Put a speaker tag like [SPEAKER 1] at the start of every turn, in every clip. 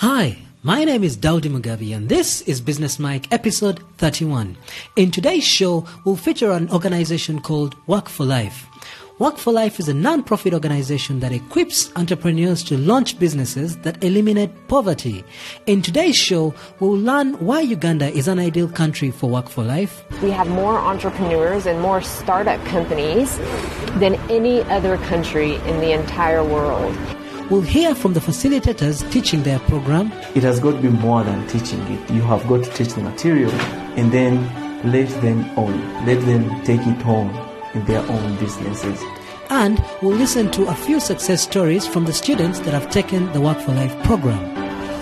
[SPEAKER 1] Hi, my name is Daudi Mugabi and this is Business Mike episode 31. In today's show, we'll feature an organization called Work for Life. Work for Life is a non-profit organization that equips entrepreneurs to launch businesses that eliminate poverty. In today's show, we'll learn why Uganda is an ideal country for Work for Life.
[SPEAKER 2] We have more entrepreneurs and more startup companies than any other country in the entire world.
[SPEAKER 1] We'll hear from the facilitators teaching their program.
[SPEAKER 3] It has got to be more than teaching it. You have got to teach the material and then let them own it. Let them take it home in their own businesses.
[SPEAKER 1] And we'll listen to a few success stories from the students that have taken the Work for Life program.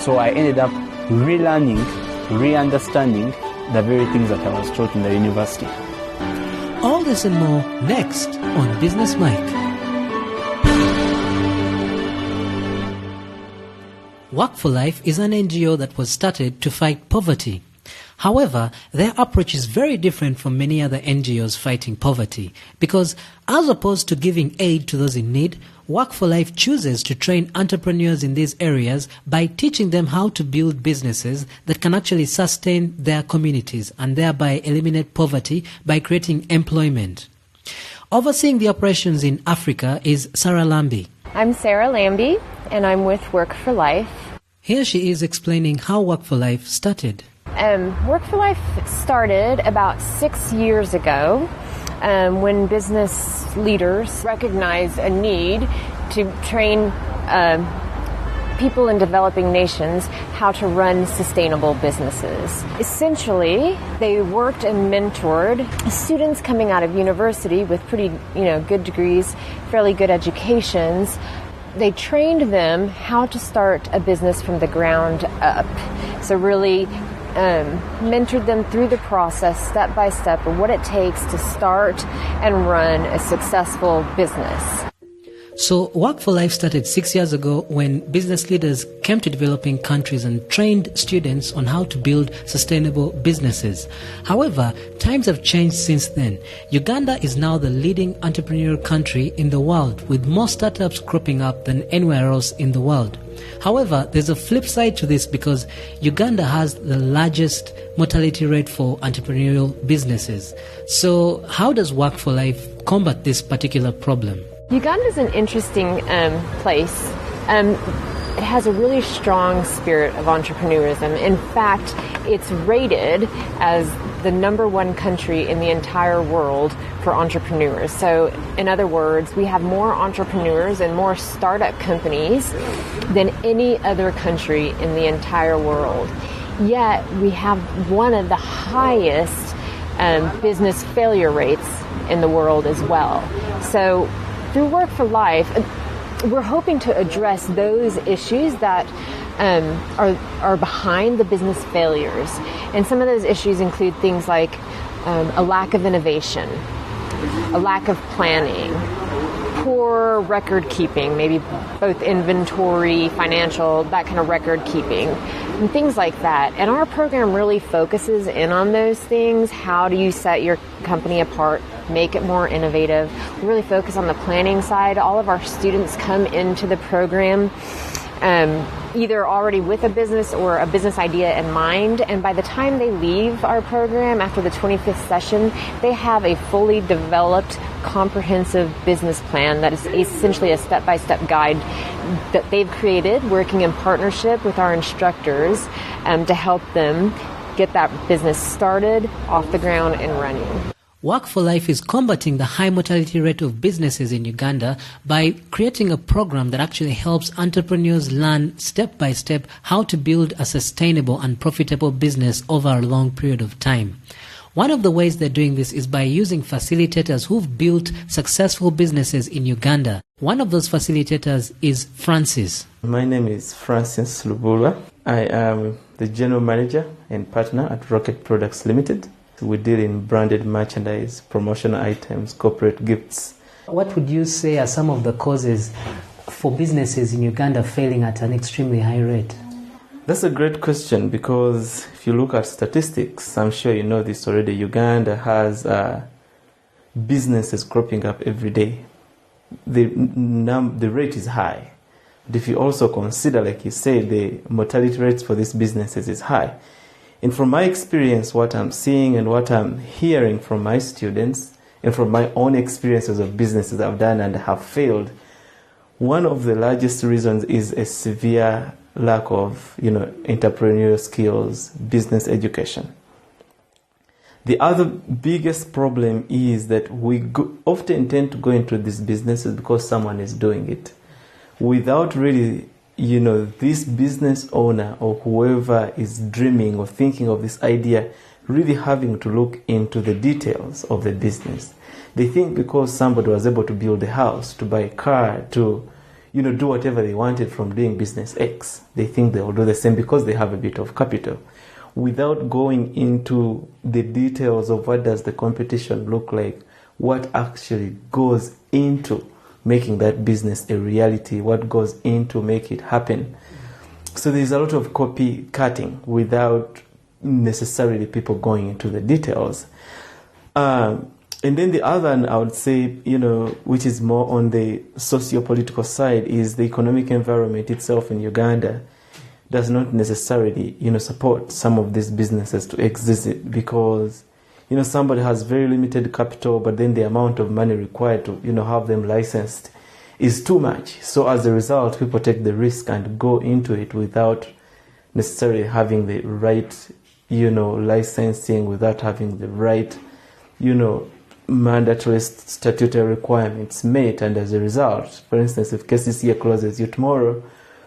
[SPEAKER 4] So I ended up relearning, re-understanding the very things that I was taught in the university.
[SPEAKER 1] All this and more next on Business Mike. Work for Life is an NGO that was started to fight poverty. However, their approach is very different from many other NGOs fighting poverty because as opposed to giving aid to those in need, Work for Life chooses to train entrepreneurs in these areas by teaching them how to build businesses that can actually sustain their communities and thereby eliminate poverty by creating employment. Overseeing the operations in Africa is Sarah Lambie.
[SPEAKER 2] I'm Sarah Lambie, and I'm with Work for Life.
[SPEAKER 1] Here she is explaining how Work for Life started.
[SPEAKER 2] Work for Life started about 6 years ago when business leaders recognized a need to train people in developing nations how to run sustainable businesses. Essentially, they worked and mentored students coming out of university with pretty, good degrees, fairly good educations. They trained them how to start a business from the ground up. So really mentored them through the process, step by step, of what it takes to start and run a successful business.
[SPEAKER 1] So Work for Life started 6 years ago when business leaders came to developing countries and trained students on how to build sustainable businesses. However, times have changed since then. Uganda is now the leading entrepreneurial country in the world with more startups cropping up than anywhere else in the world. However, there's a flip side to this because Uganda has the largest mortality rate for entrepreneurial businesses. So how does Work for Life combat this particular problem?
[SPEAKER 2] Uganda is an interesting place. It has a really strong spirit of entrepreneurism. In fact, it's rated as the #1 country in the entire world for entrepreneurs. So, in other words, we have more entrepreneurs and more startup companies than any other country in the entire world. Yet, we have one of the highest business failure rates in the world as well. So, through Work for Life, we're hoping to address those issues that are behind the business failures. And some of those issues include things like a lack of innovation, a lack of planning, poor record keeping, maybe both inventory, financial, that kind of record keeping, and things like that. And our program really focuses in on those things. How do you set your company apart, make it more innovative? We really focus on the planning side. All of our students come into the program either already with a business or a business idea in mind, and by the time they leave our program after the 25th session, they have a fully developed, comprehensive business plan that is essentially a step-by-step guide that they've created, working in partnership with our instructors to help them get that business started, off the ground, and running.
[SPEAKER 1] Work for Life is combating the high mortality rate of businesses in Uganda by creating a program that actually helps entrepreneurs learn step by step how to build a sustainable and profitable business over a long period of time. One of the ways they're doing this is by using facilitators who've built successful businesses in Uganda. One of those facilitators is Francis.
[SPEAKER 3] My name is Francis Lubula. I am the general manager and partner at Rocket Products Limited. We deal in branded merchandise, promotional items, corporate gifts.
[SPEAKER 1] What would you say are some of the causes for businesses in Uganda failing at an extremely high rate?
[SPEAKER 3] That's a great question because if you look at statistics, I'm sure you know this already, Uganda has businesses cropping up every day. The rate is high. if you also consider, like you say, the mortality rates for these businesses is high. And from my experience, what I'm seeing and what I'm hearing from my students and from my own experiences of businesses I've done and have failed, one of the largest reasons is a severe lack of, entrepreneurial skills, business education. The other biggest problem is that we often tend to go into these businesses because someone is doing it, without really, this business owner or whoever is dreaming or thinking of this idea really having to look into the details of the business. They think because somebody was able to build a house, to buy a car, to do whatever they wanted from doing business X, they think they will do the same because they have a bit of capital, without going into the details of what does the competition look like, what actually goes into making that business a reality, what goes into make it happen. So there's a lot of copycatting without necessarily people going into the details. And then the other one, I would say, which is more on the socio-political side, is the economic environment itself in Uganda does not necessarily, support some of these businesses to exist, because, somebody has very limited capital, but then the amount of money required to, have them licensed is too much. So as a result, people take the risk and go into it without necessarily having the right, licensing, without having the right, mandatory statutory requirements met. And as a result, for instance, if KCCA closes you tomorrow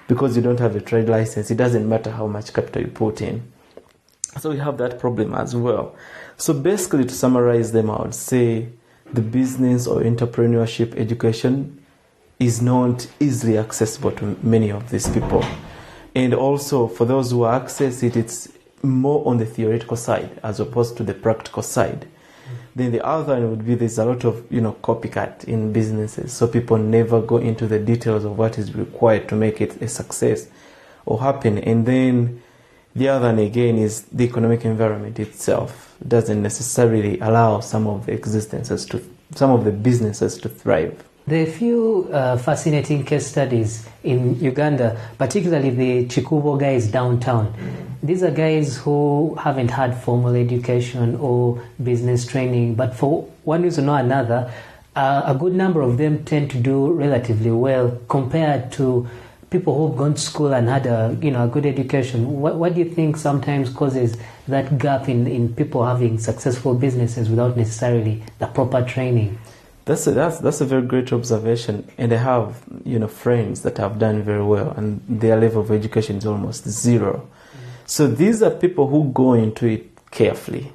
[SPEAKER 3] because you don't have a trade license, it doesn't matter how much capital you put in. So we have that problem as well. So basically, to summarize them, I would say the business or entrepreneurship education is not easily accessible to many of these people. And also, for those who access it, it's more on the theoretical side as opposed to the practical side. Then the other one would be there's a lot of, copycat in businesses. So people never go into the details of what is required to make it a success or happen. And then the other one again is the economic environment itself doesn't necessarily allow some of the businesses to thrive.
[SPEAKER 1] There are a few fascinating case studies in Uganda, particularly the Chikubo guys downtown. These are guys who haven't had formal education or business training, but for one reason or another, a good number of them tend to do relatively well compared to people who've gone to school and had a good education. What do you think sometimes causes that gap in people having successful businesses without necessarily the proper training?
[SPEAKER 3] That's a very great observation, and I have friends that have done very well, and their level of education is almost zero. So these are people who go into it carefully.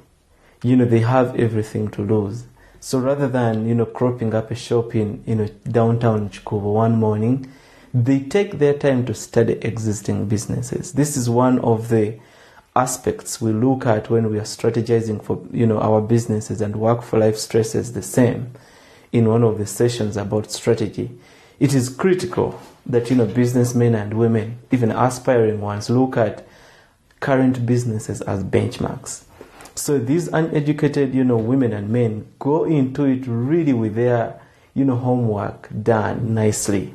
[SPEAKER 3] They have everything to lose. So rather than cropping up a shop in downtown Chikubo one morning, they take their time to study existing businesses. This is one of the aspects we look at when we are strategizing for our businesses, and Work for Life stresses the same in one of the sessions about strategy. It is critical that businessmen and women, even aspiring ones, look at current businesses as benchmarks. So these uneducated women and men go into it really with their homework done nicely.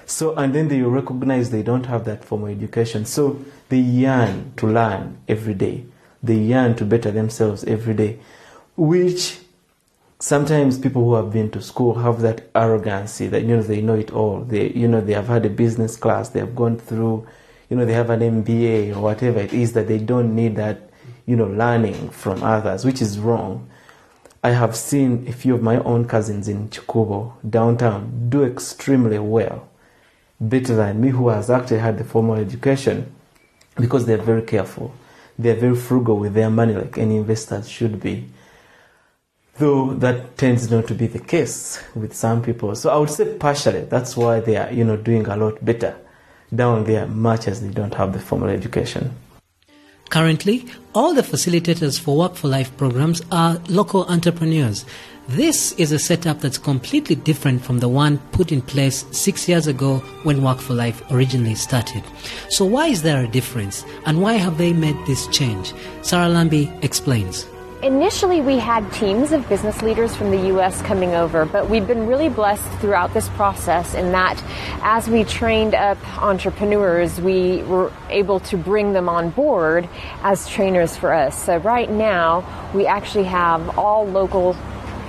[SPEAKER 3] So, and then they recognize they don't have that formal education, so they yearn to learn every day. They yearn to better themselves every day, which sometimes people who have been to school have that arrogancy that they know it all. They have had a business class, they have gone through, they have an MBA or whatever it is, that they don't need that learning from others, which is wrong. I have seen a few of my own cousins in Chikubo downtown do extremely well, better than me, who has actually had the formal education, because they're very careful. They're very frugal with their money, like any investors should be. Though that tends not to be the case with some people. So I would say partially that's why they are, doing a lot better down there, much as they don't have the formal education.
[SPEAKER 1] Currently, all the facilitators for Work for Life programs are local entrepreneurs. This is a setup that's completely different from the one put in place 6 years ago when Work for Life originally started. So why is there a difference, and why have they made this change? Sarah Lambi explains.
[SPEAKER 2] Initially, we had teams of business leaders from the U.S. coming over, but we've been really blessed throughout this process in that as we trained up entrepreneurs, we were able to bring them on board as trainers for us. So right now, we actually have all local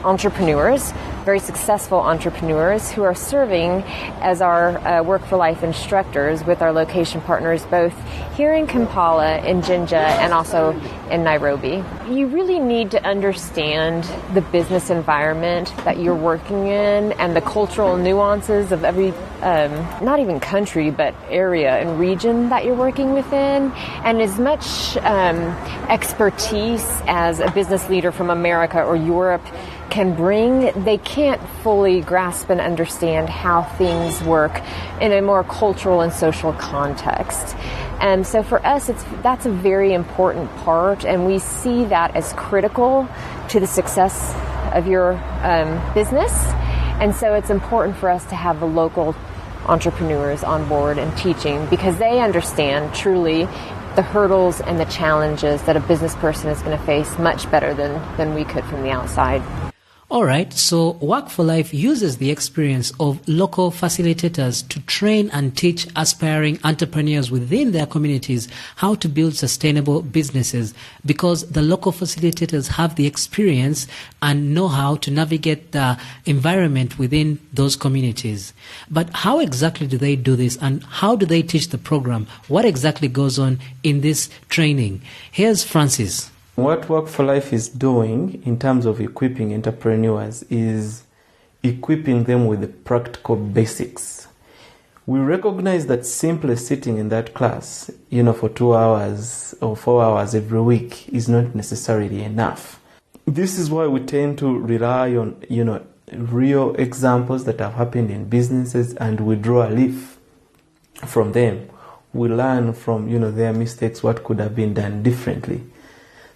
[SPEAKER 2] entrepreneurs, very successful entrepreneurs who are serving as our Work for Life instructors with our location partners both here in Kampala, in Jinja, and also in Nairobi. You really need to understand the business environment that you're working in and the cultural nuances of every, not even country, but area and region that you're working within. And as much expertise as a business leader from America or Europe can bring, they can't fully grasp and understand how things work in a more cultural and social context. And so for us, that's a very important part, and we see that as critical to the success of your business. And so it's important for us to have the local entrepreneurs on board and teaching, because they understand truly the hurdles and the challenges that a business person is going to face much better than we could from the outside.
[SPEAKER 1] All right, so Work for Life uses the experience of local facilitators to train and teach aspiring entrepreneurs within their communities how to build sustainable businesses, because the local facilitators have the experience and know how to navigate the environment within those communities. But how exactly do they do this, and how do they teach the program? What exactly goes on in this training? Here's Francis.
[SPEAKER 3] What Work for Life is doing in terms of equipping entrepreneurs is equipping them with the practical basics. We recognize that simply sitting in that class, for 2 hours or 4 hours every week is not necessarily enough. This is why we tend to rely on, real examples that have happened in businesses, and we draw a leaf from them. We learn from, their mistakes, what could have been done differently.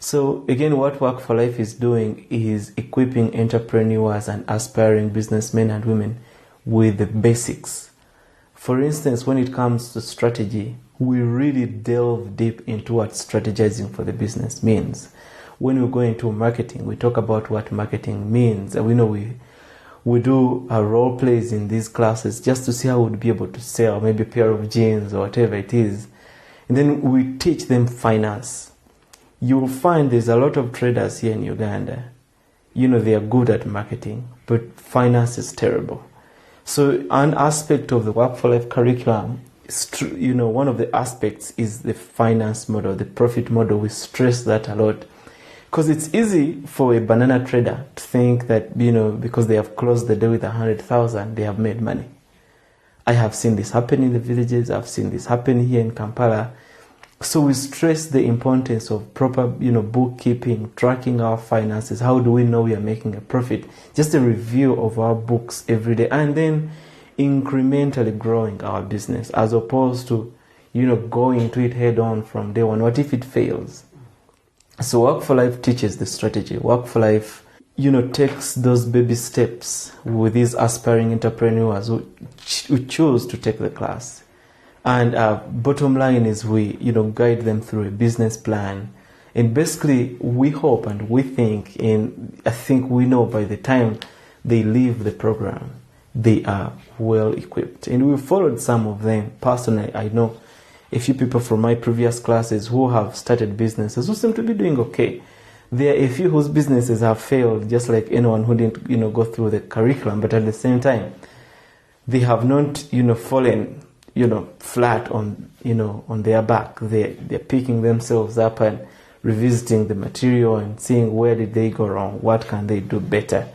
[SPEAKER 3] So again, what Work for Life is doing is equipping entrepreneurs and aspiring businessmen and women with the basics. For instance, when it comes to strategy, we really delve deep into what strategizing for the business means. When we go into marketing, we talk about what marketing means. And we do role plays in these classes just to see how we'd be able to sell maybe a pair of jeans or whatever it is. And then we teach them finance. You'll find there's a lot of traders here in Uganda. They are good at marketing, but finance is terrible. So an aspect of the Work for Life curriculum, one of the aspects is the finance model, the profit model. We stress that a lot because it's easy for a banana trader to think that, because they have closed the day with 100,000, they have made money. I have seen this happen in the villages. I've seen this happen here in Kampala. So we stress the importance of proper, bookkeeping, tracking our finances. How do we know we are making a profit? Just a review of our books every day, and then incrementally growing our business, as opposed to, going into it head on from day one. What if it fails? So Work for Life teaches the strategy. Work for Life, takes those baby steps with these aspiring entrepreneurs who choose to take the class. And bottom line is we, guide them through a business plan. And basically, we hope and we think, and I think we know by the time they leave the program, they are well equipped. And we've followed some of them. Personally, I know a few people from my previous classes who have started businesses who seem to be doing okay. There are a few whose businesses have failed, just like anyone who didn't, go through the curriculum. But at the same time, they have not, fallen flat on their back. They're picking themselves up and revisiting the material and seeing where did they go wrong, what can they do better.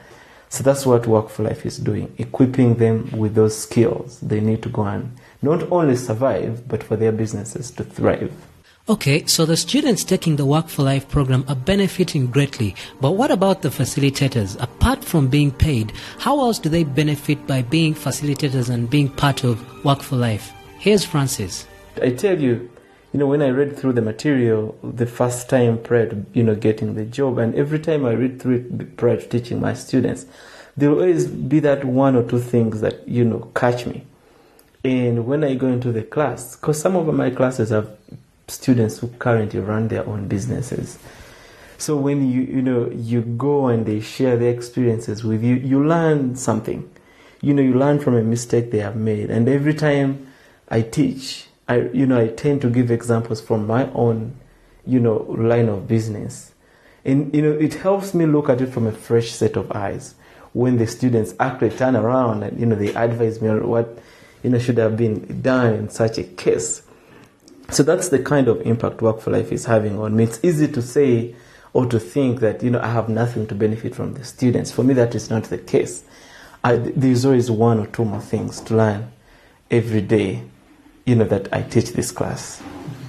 [SPEAKER 3] So that's what Work for Life is doing, equipping them with those skills they need to go and not only survive, but for their businesses to thrive.
[SPEAKER 1] Okay, so the students taking the Work for Life program are benefiting greatly. But what about the facilitators? Apart from being paid, how else do they benefit by being facilitators and being part of Work for Life? Here's Francis.
[SPEAKER 3] I tell you, when I read through the material the first time prior to, getting the job, and every time I read through it prior to teaching my students, there will always be that one or two things that, catch me. And when I go into the class, because some of my classes have students who currently run their own businesses, So when you go and they share their experiences with you, you learn something. You learn from a mistake they have made. And every time I teach, I tend to give examples from my own, line of business. And, it helps me look at it from a fresh set of eyes. When the students actually turn around and, they advise me on what, should have been done in such a case. So that's the kind of impact Work for Life is having on me. It's easy to say or to think that, I have nothing to benefit from the students. For me, that is not the case. There's always one or two more things to learn every day, that I teach this class.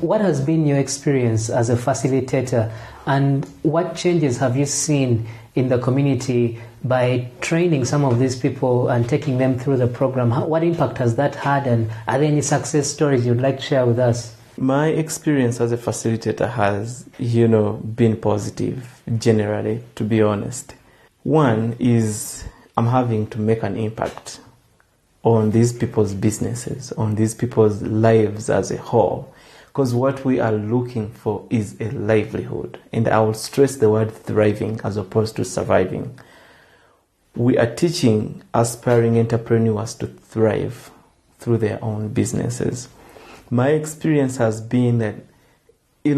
[SPEAKER 1] What has been your experience as a facilitator, and what changes have you seen in the community by training some of these people and taking them through the program? What impact has that had, and are there any success stories you'd like to share with us?
[SPEAKER 3] My experience as a facilitator has, been positive, generally, to be honest. One is I'm having to make an impact on these people's businesses, on these people's lives as a whole. Because what we are looking for is a livelihood. And I will stress the word thriving as opposed to surviving. We are teaching aspiring entrepreneurs to thrive through their own businesses. My experience has been that,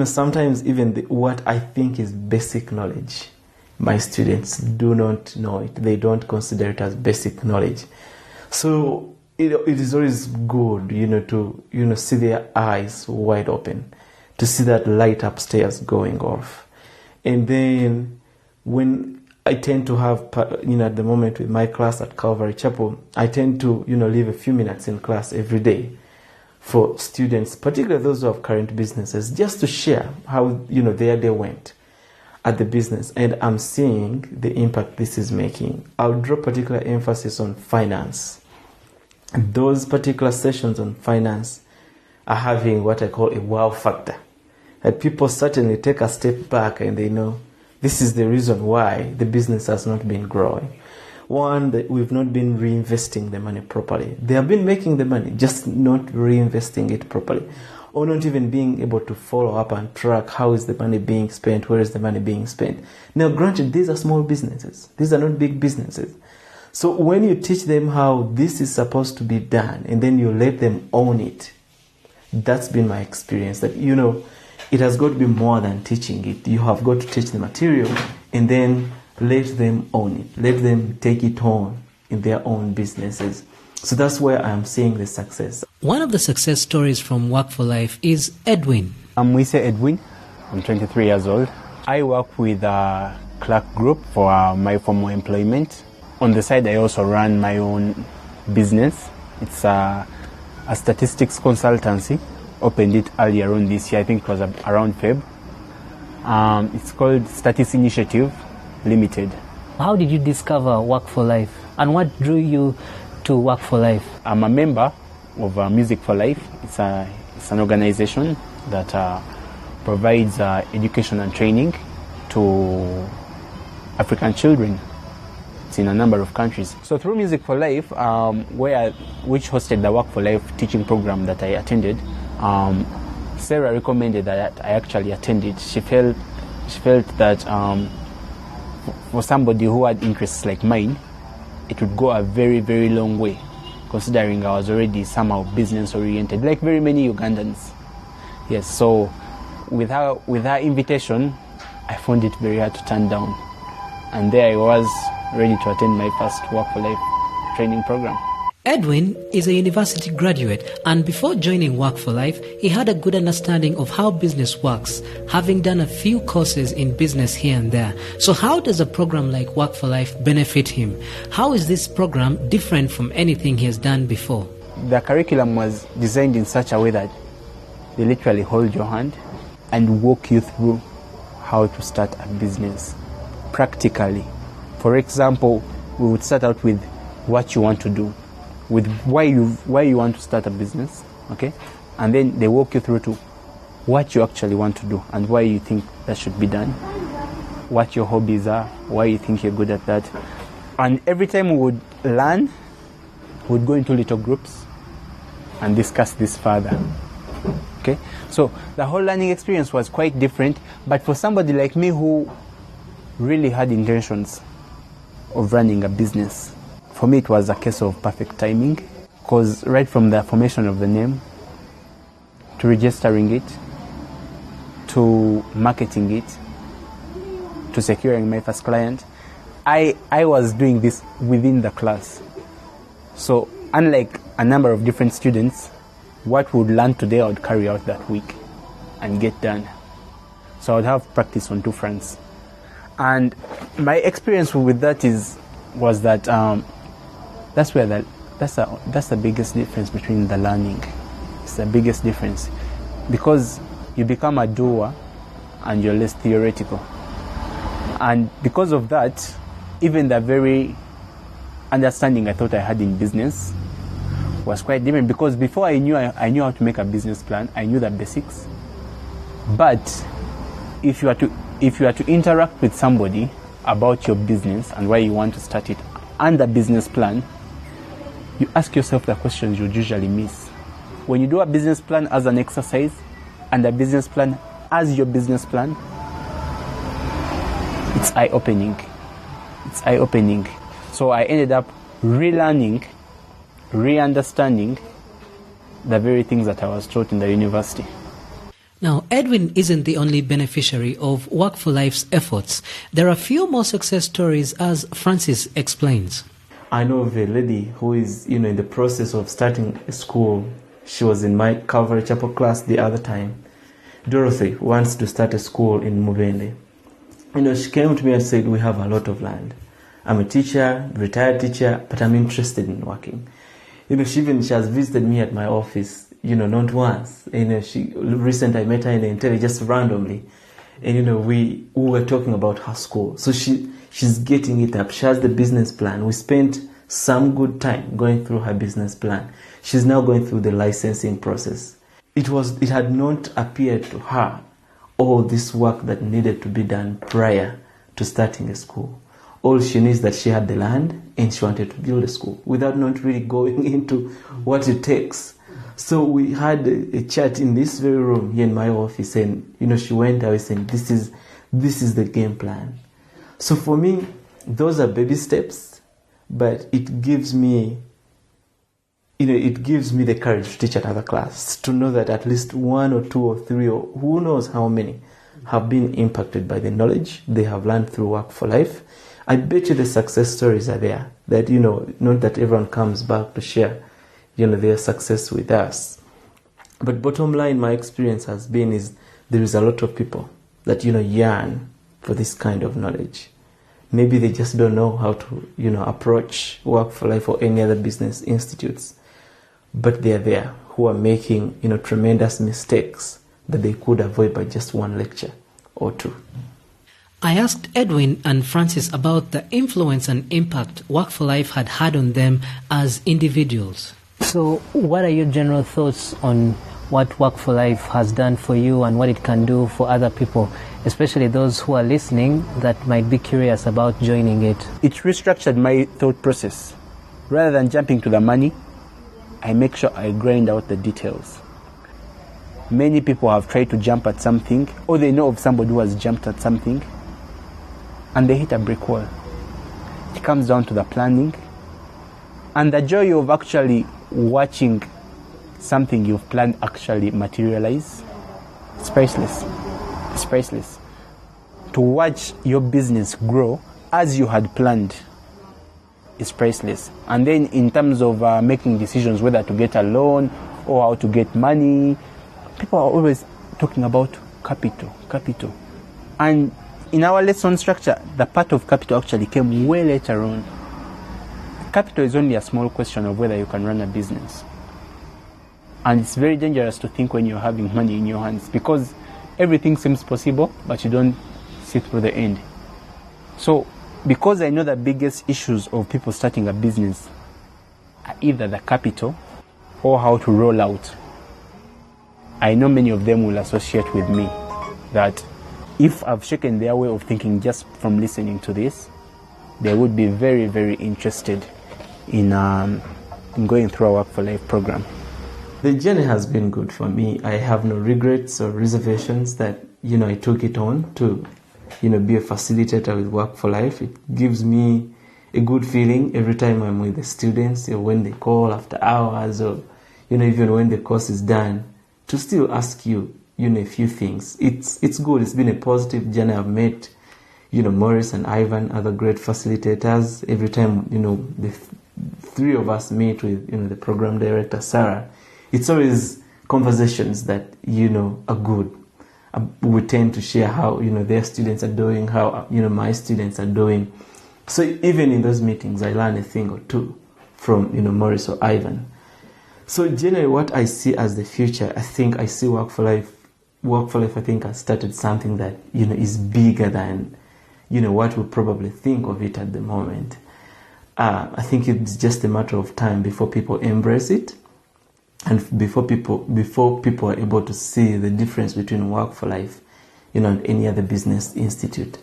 [SPEAKER 3] sometimes even what I think is basic knowledge, my students do not know it. They don't consider it as basic knowledge. So it is always good, to see their eyes wide open, to see that light upstairs going off. And then when I tend to have, at the moment with my class at Calvary Chapel, I tend to, leave a few minutes in class every day for students, particularly those who have current businesses, just to share how, their day went at the business. And I'm seeing the impact this is making. I'll draw particular emphasis on finance. Those particular sessions on finance are having what I call a wow factor. That people certainly take a step back and they know this is the reason why the business has not been growing. One, that we've not been reinvesting the money properly. They have been making the money, just not reinvesting it properly. Or not even being able to follow up and track how is the money being spent, where is the money being spent. Now, granted, these are small businesses. These are not big businesses. So when you teach them how this is supposed to be done, and then you let them own it, that's been my experience. That, it has got to be more than teaching it. You have got to teach the material and then let them own it. Let them take it on in their own businesses. So that's where I'm seeing the success.
[SPEAKER 1] One of the success stories from Work for Life is Edwin.
[SPEAKER 4] I'm Edwin. I'm 23 years old. I work with a Clark Group for my formal employment. On the side, I also run my own business. It's a statistics consultancy. Opened it earlier on this year. I think it was around Feb. It's called Statis Initiative Limited.
[SPEAKER 1] How did you discover Work for Life, and what drew you to Work for Life?
[SPEAKER 4] I'm a member of Music for Life. It's an organization that provides education and training to African children. It's in a number of countries. So through Music for Life, which hosted the Work for Life teaching program that I attended, Sarah recommended that I actually attend it. She felt that for somebody who had interests like mine, it would go a very, very long way, considering I was already somehow business-oriented, like very many Ugandans. Yes, so with her invitation, I found it very hard to turn down. And there I was, ready to attend my first Work for Life training program.
[SPEAKER 1] Edwin is a university graduate, and before joining Work for Life, he had a good understanding of how business works, having done a few courses in business here and there. So how does a program like Work for Life benefit him? How is this program different from anything he has done before?
[SPEAKER 4] The curriculum was designed in such a way that they literally hold your hand and walk you through how to start a business practically. For example, we would start out with what you want to do, with why you want to start a business, okay? And then they walk you through to what you actually want to do and why you think that should be done, what your hobbies are, why you think you're good at that. And every time we would learn, we would go into little groups and discuss this further. Okay, so the whole learning experience was quite different, but for somebody like me who really had intentions of running a business, for me it was a case of perfect timing, because right from the formation of the name, to registering it, to marketing it, to securing my first client, I was doing this within the class. So unlike a number of different students, what we would learn today I would carry out that week and get done. So I would have practice on two fronts. And my experience with that was that that's the biggest difference between the learning. It's the biggest difference, because you become a doer and you're less theoretical. And because of that, even the very understanding I thought I had in business was quite different, because before I knew how to make a business plan. I knew the basics. But if you are to interact with somebody about your business and why you want to start it and the business plan, you ask yourself the questions you usually miss. When you do a business plan as an exercise and a business plan as your business plan, it's eye-opening. It's eye-opening. So I ended up relearning, re-understanding the very things that I was taught in the university.
[SPEAKER 1] Now, Edwin isn't the only beneficiary of Work for Life's efforts. There are few more success stories, as Francis explains.
[SPEAKER 3] I know of a lady who is, in the process of starting a school. She was in my Calvary Chapel class the other time. Dorothy wants to start a school in Mubende. She came to me and said, we have a lot of land. I'm a teacher, retired teacher, but I'm interested in working. She has visited me at my office, not once. Recently I met her in the interview just randomly. And, we were talking about her school. So she's getting it up. She has the business plan. We spent some good time going through her business plan. She's now going through the licensing process. It had not appeared to her all this work that needed to be done prior to starting a school. All she knew is that she had the land and she wanted to build a school without not really going into what it takes. So we had a chat in this very room here in my office, and she went away saying, this is the game plan. So for me, those are baby steps, but it gives me the courage to teach another class, to know that at least one or two or three or who knows how many have been impacted by the knowledge they have learned through Work for Life. I bet you the success stories are there, that, not that everyone comes back to share, their success with us. But bottom line, my experience has been is there is a lot of people that, yearn for this kind of knowledge. Maybe they just don't know how to, approach Work for Life or any other business institutes. But they are there who are making, tremendous mistakes that they could avoid by just one lecture or two.
[SPEAKER 1] I asked Edwin and Francis about the influence and impact Work for Life had on them as individuals. So what are your general thoughts on what Work for Life has done for you and what it can do for other people, especially those who are listening that might be curious about joining it?
[SPEAKER 4] It restructured my thought process. Rather than jumping to the money, I make sure I grind out the details. Many people have tried to jump at something, or they know of somebody who has jumped at something, and they hit a brick wall. It comes down to the planning and the joy of actually watching something you've planned actually materialize. It's priceless. It's priceless. To watch your business grow as you had planned is priceless. And then in terms of making decisions whether to get a loan or how to get money, people are always talking about capital. And in our lesson structure, the part of capital actually came way later on. Capital is only a small question of whether you can run a business. And it's very dangerous to think when you're having money in your hands, because everything seems possible, but you don't see through the end. So, because I know the biggest issues of people starting a business are either the capital or how to roll out, I know many of them will associate with me that if I've shaken their way of thinking just from listening to this, they would be very, very interested in going through our Work for Life program.
[SPEAKER 3] The journey has been good for me. I have no regrets or reservations that, I took it on to, be a facilitator with Work for Life. It gives me a good feeling every time I'm with the students, or when they call after hours, or, even when the course is done, to still ask you, a few things. It's good. It's been a positive journey. I've met, Maurice and Ivan, other great facilitators. Every time, the three of us meet with, the program director, Sarah, it's always conversations that, are good. We tend to share how, their students are doing, how, my students are doing. So even in those meetings, I learn a thing or two from, Maurice or Ivan. So generally what I see as the future, I think I see Work for Life, I think has started something that, is bigger than, what we probably think of it at the moment. I think it's just a matter of time before people embrace it. And before people are able to see the difference between Work for Life, and any other business institute.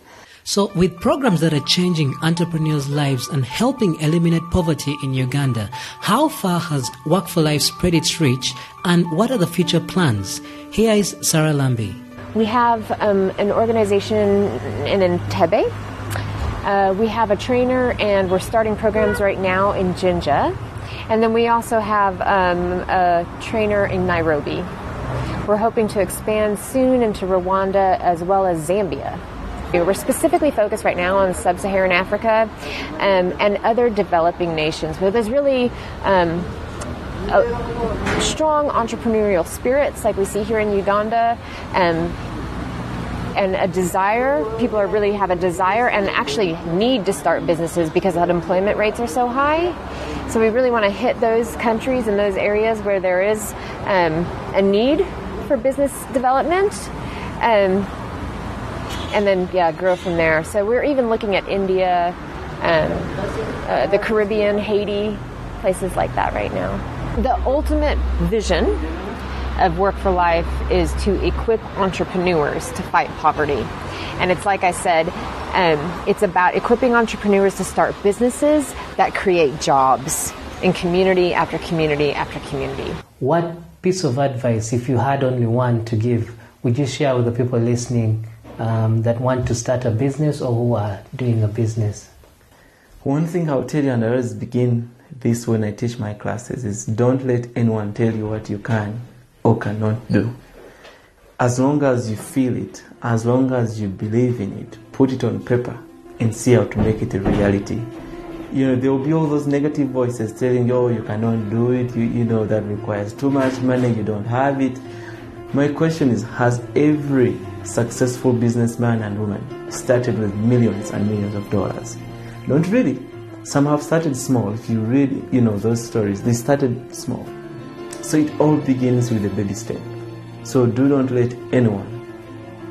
[SPEAKER 1] So with programs that are changing entrepreneurs' lives and helping eliminate poverty in Uganda, how far has Work for Life spread its reach, and what are the future plans? Here is Sarah Lambi.
[SPEAKER 2] We have an organization in Entebbe. We have a trainer, and we're starting programs right now in Jinja. And then we also have a trainer in Nairobi. We're hoping to expand soon into Rwanda as well as Zambia. We're specifically focused right now on sub-Saharan Africa and other developing nations where there's really strong entrepreneurial spirits like we see here in Uganda, and a desire. People really have a desire and actually need to start businesses because unemployment rates are so high. So we really want to hit those countries and those areas where there is a need for business development, and then grow from there. So we're even looking at India, the Caribbean, Haiti, places like that right now. The ultimate vision of Work for Life is to equip entrepreneurs to fight poverty. And it's like I said, it's about equipping entrepreneurs to start businesses that create jobs in community after community after community.
[SPEAKER 1] What piece of advice, if you had only one to give, would you share with the people listening that want to start a business or who are doing a business?
[SPEAKER 3] One thing I'll tell you, and I always begin this when I teach my classes, is don't let anyone tell you what you can or cannot do. As long as you feel it, as long as you believe in it, put it on paper and see how to make it a reality. There will be all those negative voices telling you, oh, you cannot do it, that requires too much money, you don't have it. My question is, has every successful businessman and woman started with millions and millions of dollars? Not really. Some have started small. If you read, those stories, they started small. So it all begins with a baby step. So do not let anyone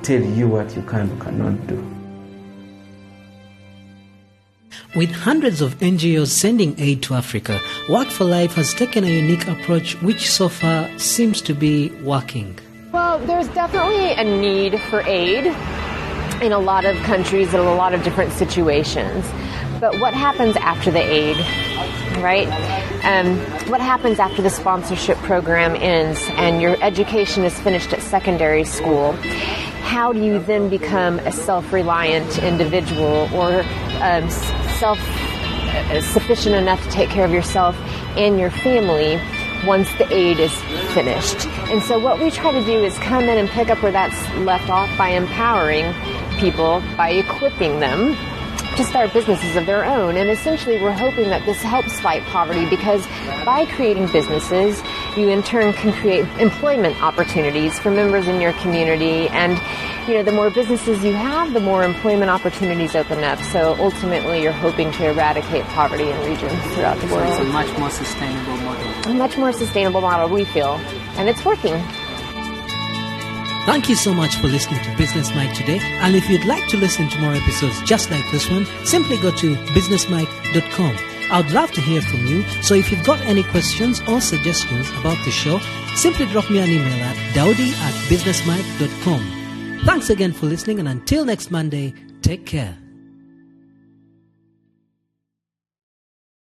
[SPEAKER 3] tell you what you can or cannot do.
[SPEAKER 1] With hundreds of NGOs sending aid to Africa, Work for Life has taken a unique approach which so far seems to be working.
[SPEAKER 2] Well, there's definitely a need for aid in a lot of countries in a lot of different situations. But what happens after the aid, right? What happens after the sponsorship program ends and your education is finished at secondary school? How do you then become a self-reliant individual or self-sufficient enough to take care of yourself and your family once the aid is finished? And so what we try to do is come in and pick up where that's left off by empowering people, by equipping them to start businesses of their own. And essentially we're hoping that this helps fight poverty because by creating businesses, you in turn can create employment opportunities for members in your community. And the more businesses you have, the more employment opportunities open up. So ultimately you're hoping to eradicate poverty in regions throughout the world.
[SPEAKER 1] So it's a much more sustainable model.
[SPEAKER 2] A much more sustainable model, we feel. And it's working.
[SPEAKER 1] Thank you so much for listening to Business Mike today. And if you'd like to listen to more episodes just like this one, simply go to businessmike.com. I would love to hear from you. So if you've got any questions or suggestions about the show, simply drop me an email at daudi@businessmike.com. Thanks again for listening, and until next Monday, take care.